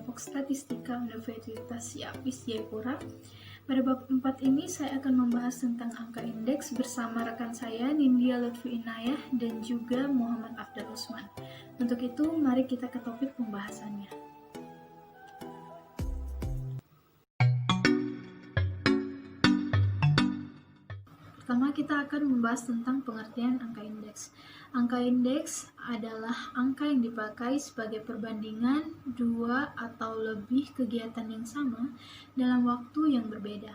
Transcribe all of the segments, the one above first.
kelompok statistika Universitas Yapis Jayapura. Pada bab 4 ini saya akan membahas tentang angka indeks bersama rekan saya Nindya Lutfi Inayah dan juga Muhammad Afdal Usman. Untuk itu, mari kita ke topik pembahasannya. Pertama, kita akan membahas tentang pengertian angka indeks. Angka indeks adalah angka yang dipakai sebagai perbandingan dua atau lebih kegiatan yang sama dalam waktu yang berbeda.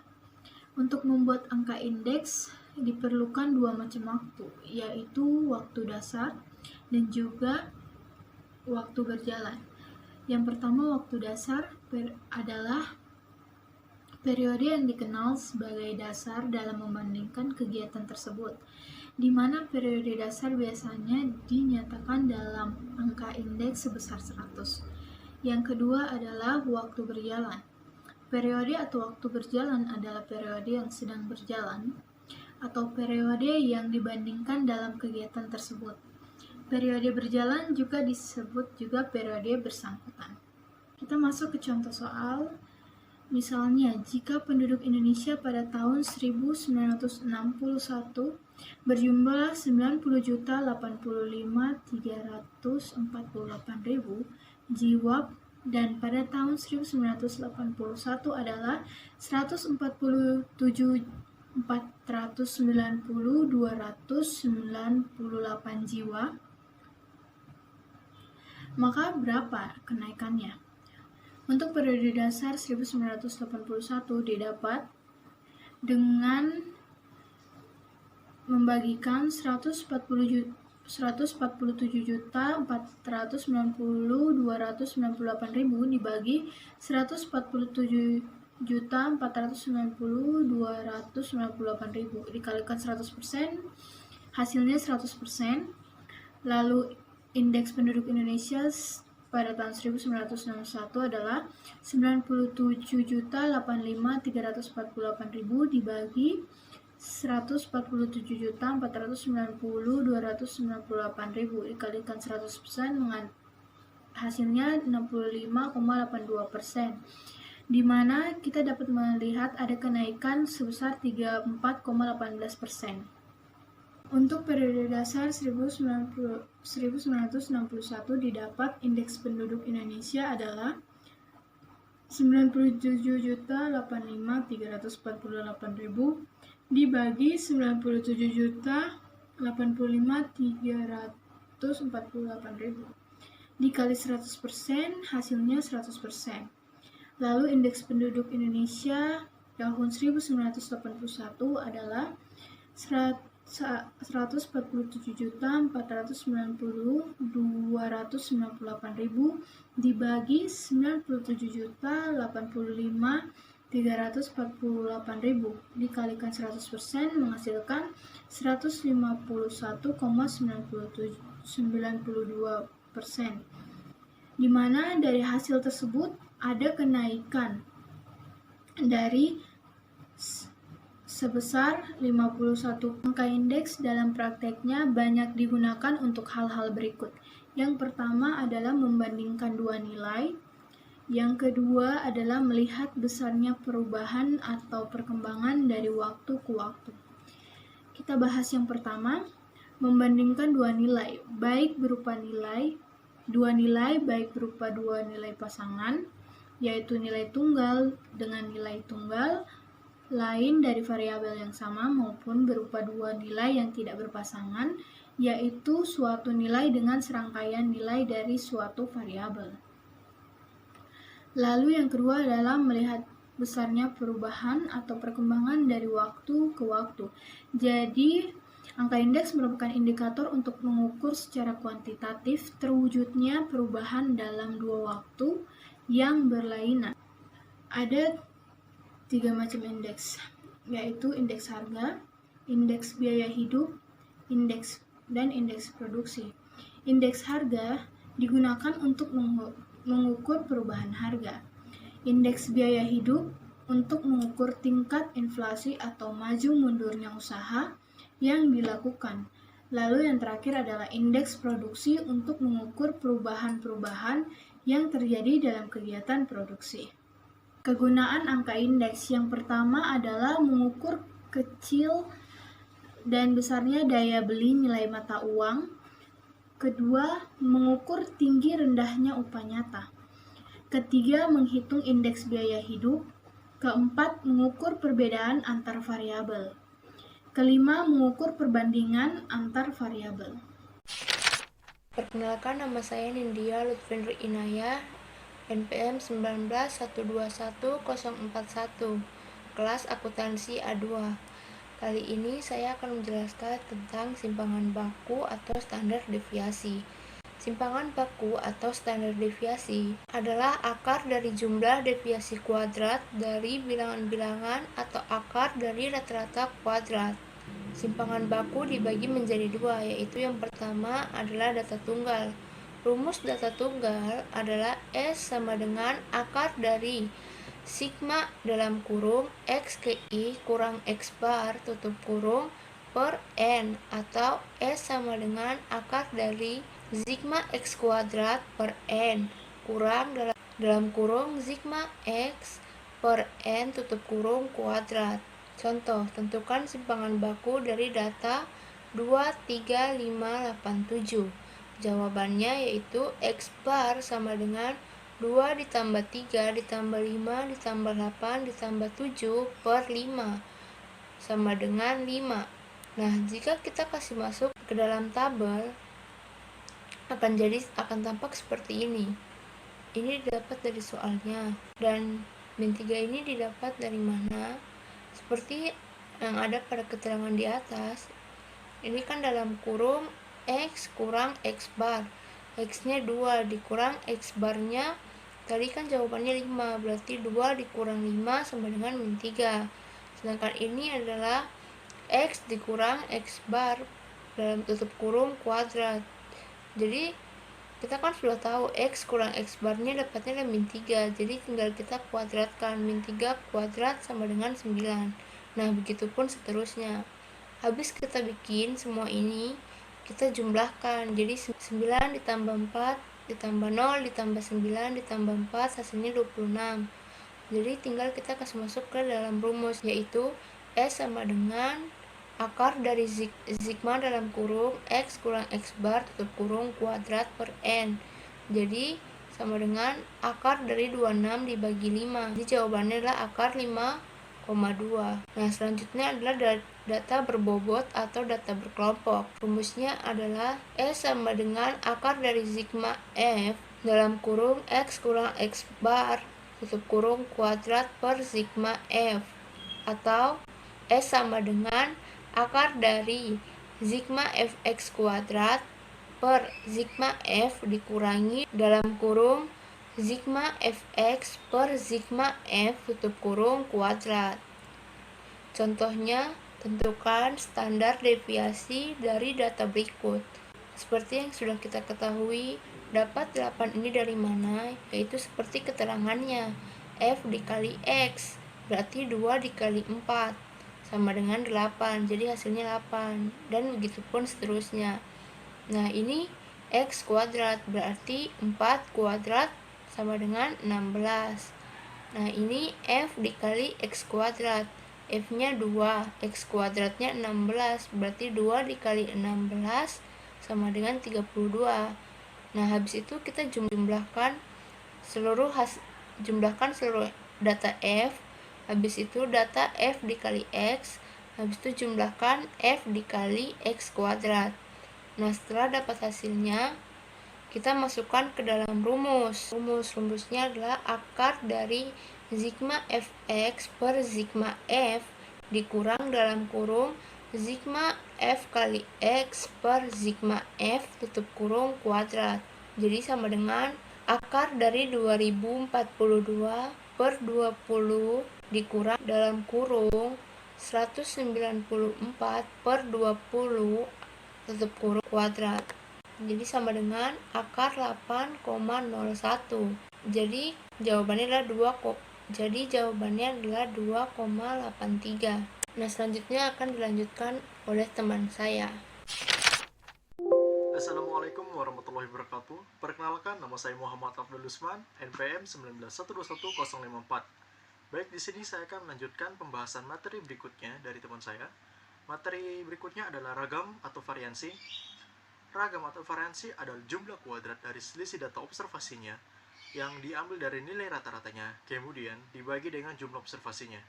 Untuk membuat angka indeks diperlukan dua macam waktu, yaitu waktu dasar dan juga waktu berjalan. Yang pertama, waktu dasar adalah periode yang dikenal sebagai dasar dalam membandingkan kegiatan tersebut, di mana periode dasar biasanya dinyatakan dalam angka indeks sebesar 100. Yang kedua adalah waktu berjalan. Periode atau waktu berjalan adalah periode yang sedang berjalan atau periode yang dibandingkan dalam kegiatan tersebut. Periode berjalan juga disebut juga periode bersangkutan. Kita masuk ke contoh soal. Misalnya, jika penduduk Indonesia pada tahun 1961 berjumlah 90.085.348.000 jiwa dan pada tahun 1981 adalah 140.490.298 jiwa, maka berapa kenaikannya? Untuk periode dasar 1981 didapat dengan membagikan 147.490.298.000 dibagi 147.490.298.000 dikalikan 100%, hasilnya 100%. Lalu indeks penduduk Indonesia pada tahun 1961 adalah 97.085.348.000 dibagi 147.490.298.000 dikalikan 100% dengan hasilnya 65,82%, di mana kita dapat melihat ada kenaikan sebesar 34,18%. Untuk periode dasar 1961 didapat indeks penduduk Indonesia adalah 97.085.348.000 dibagi 97.085.348.000 dikali 100%, hasilnya 100%. Lalu indeks penduduk Indonesia tahun 1981 adalah 147.490.298.000 dibagi 97.085.348.000 dikalikan 100% menghasilkan 151,92%, di mana dari hasil tersebut ada kenaikan dari sebesar 51. Angka indeks dalam prakteknya banyak digunakan untuk hal-hal berikut. Yang pertama adalah membandingkan dua nilai. Yang kedua adalah melihat besarnya perubahan atau perkembangan dari waktu ke waktu. Kita bahas yang pertama, membandingkan dua nilai, baik berupa dua nilai baik berupa dua nilai pasangan, yaitu nilai tunggal dengan nilai tunggal lain dari variabel yang sama maupun berupa dua nilai yang tidak berpasangan, yaitu suatu nilai dengan serangkaian nilai dari suatu variabel. Lalu yang kedua adalah melihat besarnya perubahan atau perkembangan dari waktu ke waktu. Jadi, angka indeks merupakan indikator untuk mengukur secara kuantitatif terwujudnya perubahan dalam dua waktu yang berlainan. Ada 3 macam indeks, yaitu indeks harga, indeks biaya hidup, dan indeks produksi. Indeks harga digunakan untuk mengukur perubahan harga. Indeks biaya hidup untuk mengukur tingkat inflasi atau maju mundurnya usaha yang dilakukan. Lalu yang terakhir adalah indeks produksi untuk mengukur perubahan-perubahan yang terjadi dalam kegiatan produksi. Kegunaan angka indeks yang pertama adalah mengukur kecil dan besarnya daya beli nilai mata uang. Kedua, mengukur tinggi rendahnya upah nyata. Ketiga, menghitung indeks biaya hidup. Keempat, mengukur perbedaan antar variabel. Kelima, mengukur perbandingan antar variabel. Perkenalkan, nama saya Nindya Lutfendri Inayah, NPM 192121041, kelas akuntansi A2. Kali ini saya akan menjelaskan tentang simpangan baku atau standar deviasi. Simpangan baku atau standar deviasi adalah akar dari jumlah deviasi kuadrat dari bilangan-bilangan atau akar dari rata-rata kuadrat. Simpangan baku dibagi menjadi dua, yaitu yang pertama adalah data tunggal. Rumus data tunggal adalah S sama dengan akar dari sigma dalam kurung X ke I kurang X bar tutup kurung per N, atau S sama dengan akar dari sigma X kuadrat per N kurang dalam kurung sigma X per N tutup kurung kuadrat. Contoh, tentukan simpangan baku dari data 2, 3, 5, 8, 7. Jawabannya yaitu X bar sama dengan 2 ditambah 3 ditambah 5 ditambah 8 ditambah 7 per 5 sama dengan 5. Nah, jika kita kasih masuk ke dalam tabel, akan tampak seperti ini. Ini didapat dari soalnya. Dan min 3 ini didapat dari mana? Seperti yang ada pada keterangan di atas, ini kan dalam kurung X kurang X bar. X-nya 2 dikurang X barnya, tadi kan jawabannya 5, berarti 2 dikurang 5 sama dengan min 3. Sedangkan ini adalah X dikurang X bar dalam tutup kurung kuadrat. Jadi kita kan sudah tahu X kurang X barnya dapatnya adalah min 3, jadi tinggal kita kuadratkan. Min 3 kuadrat sama dengan 9. Nah, begitupun seterusnya. Habis kita bikin semua ini, kita jumlahkan. Jadi 9 ditambah 4 ditambah 0 ditambah 9 ditambah 4 hasilnya 26. Jadi tinggal kita kasih masuk ke dalam rumus, yaitu S sama dengan akar dari sigma dalam kurung X kurang X bar tutup kurung kuadrat per N. Jadi sama dengan akar dari 26 dibagi 5. Jadi jawabannya adalah akar 5,2. Nah, selanjutnya adalah data berbobot atau data berkelompok. Rumusnya adalah S sama dengan akar dari sigma F dalam kurung X kurang X bar tutup kurung kuadrat per sigma F, atau S sama dengan akar dari sigma fx kuadrat per sigma f dikurangi dalam kurung sigma fx per sigma f tutup kurung kuadrat. Contohnya, tentukan standar deviasi dari data berikut. Seperti yang sudah kita ketahui, dapat 8 ini dari mana? Yaitu seperti keterangannya, f dikali x berarti 2 dikali 4 sama dengan 8, jadi hasilnya 8, dan begitupun seterusnya. Nah, ini X kuadrat berarti 4 kuadrat sama dengan 16. Nah, ini F dikali X kuadrat, F nya 2, X kuadratnya 16, berarti 2 dikali 16 sama dengan 32. Nah, habis itu kita jumlahkan seluruh data F. Habis itu data F dikali X, habis itu jumlahkan F dikali X kuadrat. Nah, setelah dapat hasilnya, kita masukkan ke dalam rumus. Rumusnya adalah akar dari sigma Fx per sigma F dikurang dalam kurung sigma F kali X per sigma F tutup kurung kuadrat. Jadi sama dengan akar dari 2042 per 20 dikurang dalam kurung 194 per 20 tutup kurung kuadrat. Jadi sama dengan akar 8,01. Jadi jawabannya adalah 2,83. Nah, selanjutnya akan dilanjutkan oleh teman saya. Assalamualaikum warahmatullahi wabarakatuh. Perkenalkan, nama saya Muhammad Abdul Usman, NPM 1912054. Baik, di sini saya akan melanjutkan pembahasan materi berikutnya dari teman saya. Materi berikutnya adalah ragam atau variansi. Ragam atau variansi adalah jumlah kuadrat dari selisih data observasinya yang diambil dari nilai rata-ratanya, kemudian dibagi dengan jumlah observasinya.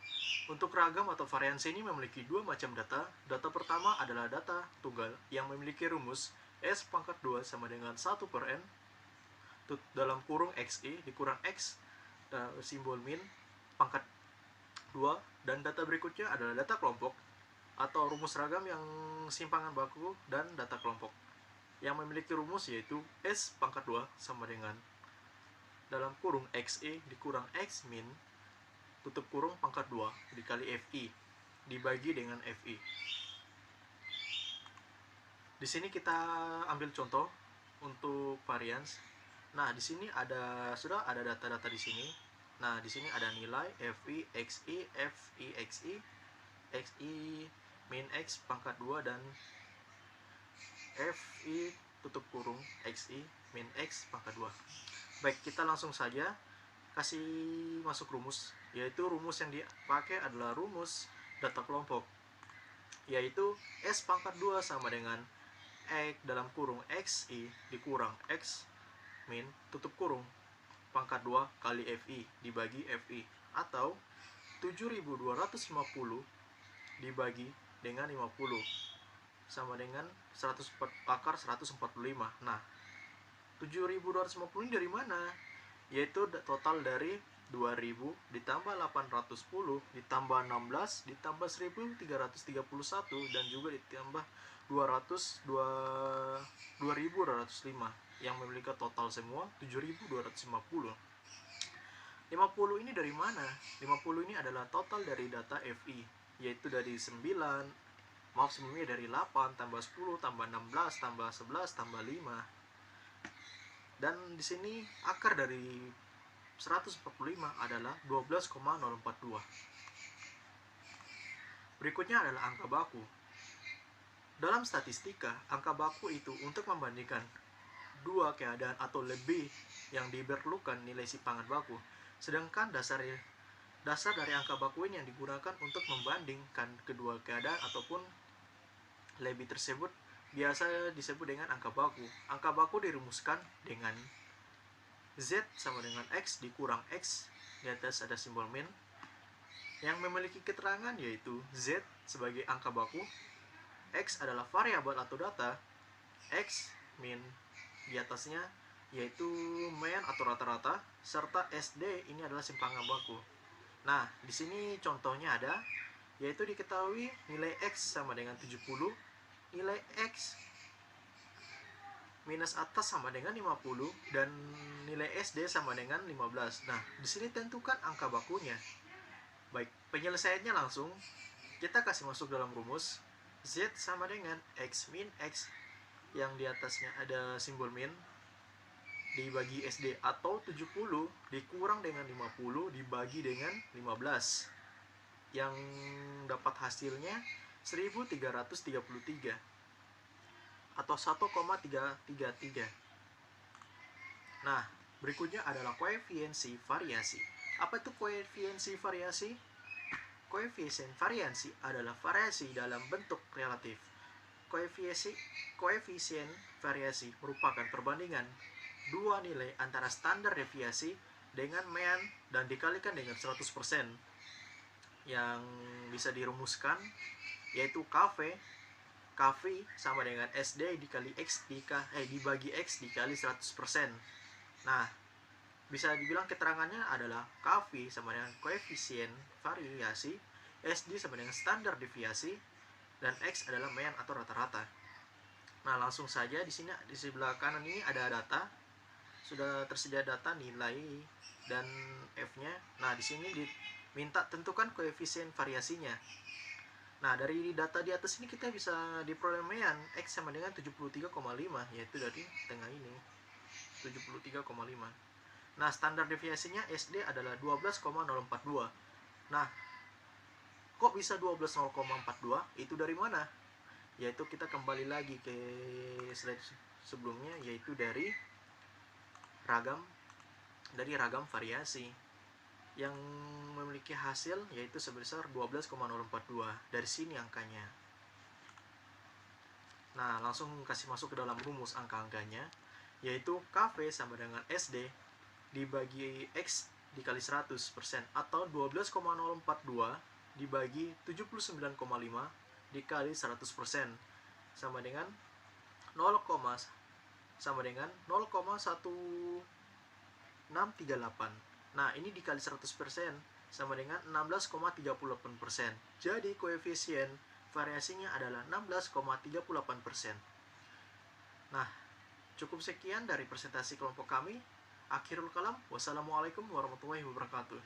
Untuk ragam atau variansi ini memiliki dua macam data. Data pertama adalah data tunggal yang memiliki rumus S pangkat 2 sama dengan 1 per N dalam kurung XI dikurang X simbol min pangkat 2. Dan data berikutnya adalah data kelompok atau rumus ragam yang simpangan baku dan data kelompok yang memiliki rumus yaitu S pangkat 2 sama dengan dalam kurung XI dikurang X min tutup kurung pangkat 2 dikali FI dibagi dengan FI. Di sini kita ambil contoh untuk varians. Nah, di sini sudah ada data-data di sini. Nah, di sini ada nilai FI, XI, FI, XI, XI min X pangkat 2 dan FI tutup kurung XI min X pangkat 2. Baik, kita langsung saja kasih masuk rumus, yaitu rumus yang dipakai adalah rumus data kelompok, yaitu S pangkat 2 sama dengan X dalam kurung XI dikurang X min tutup kurung pangkat 2 kali FI dibagi FI, atau 7250 dibagi dengan 50 sama dengan 100 akar 145. Nah, 7250 ini dari mana? Yaitu total dari 2000 ditambah 810 ditambah 16 ditambah 1331 dan juga ditambah 2205 yang memiliki total semua 7250. 50 ini dari mana? 50 ini adalah total dari data FI, yaitu dari 9, maaf sebelumnya dari 8 tambah 10 tambah 16 tambah 11 tambah 5. Dan di sini akar dari 145 adalah 12,042. Berikutnya adalah angka baku. Dalam statistika, angka baku itu untuk membandingkan dua keadaan atau lebih yang diperlukan nilai simpangan baku. Sedangkan dasar dari angka baku ini yang digunakan untuk membandingkan kedua keadaan ataupun lebih tersebut biasa disebut dengan angka baku. Angka baku dirumuskan dengan Z sama dengan X dikurang X, di atas ada simbol min, yang memiliki keterangan yaitu Z sebagai angka baku, X adalah variabel atau data, X min di atasnya yaitu mean atau rata-rata, serta SD ini adalah simpangan baku. Nah, di sini contohnya ada, yaitu diketahui nilai X sama dengan 70, nilai X minus atas sama dengan 50 dan nilai SD sama dengan 15. Nah, di sini tentukan angka bakunya. Baik, penyelesaiannya langsung kita kasih masuk dalam rumus Z sama dengan X min X yang di atasnya ada simbol min dibagi SD, atau 70 dikurang dengan 50 dibagi dengan 15 yang dapat hasilnya 1333 atau 1,333. Nah, berikutnya adalah koefiensi variasi. Apa itu koefiensi variasi? Koefisien variasi adalah variasi dalam bentuk relatif. Koefisien variasi merupakan perbandingan dua nilai antara standar deviasi dengan mean dan dikalikan dengan 100%, yang bisa dirumuskan yaitu KV sama dengan SD dikali X dibagi X dikali 100%. Nah, bisa dibilang keterangannya adalah KV sama dengan koefisien variasi, SD sama dengan standar deviasi, dan X adalah mean atau rata-rata. Nah, langsung saja di sini di sebelah kanan ini ada data. Sudah tersedia data nilai dan F-nya. Nah, di sini diminta tentukan koefisien variasinya. Nah, dari data di atas ini kita bisa diperoleh mean X sama dengan 73,5, yaitu dari tengah ini 73,5. Nah, standar deviasinya SD adalah 12,042. Nah, kok bisa 12,042? Itu dari mana? yaitu kita kembali lagi ke slide sebelumnya, yaitu dari ragam variasi yang memiliki hasil yaitu sebesar 12,042. Dari sini angkanya. Nah, langsung kasih masuk ke dalam rumus angka-angkanya, yaitu KV sama dengan SD dibagi X dikali 100% atau 12,042 dibagi 79,5 dikali 100% sama dengan 0,1638. Nah, ini dikali 100% sama dengan 16,38%. Jadi koefisien variasinya adalah 16,38%. Nah, cukup sekian dari presentasi kelompok kami. Akhirul kalam, wassalamualaikum warahmatullahi wabarakatuh.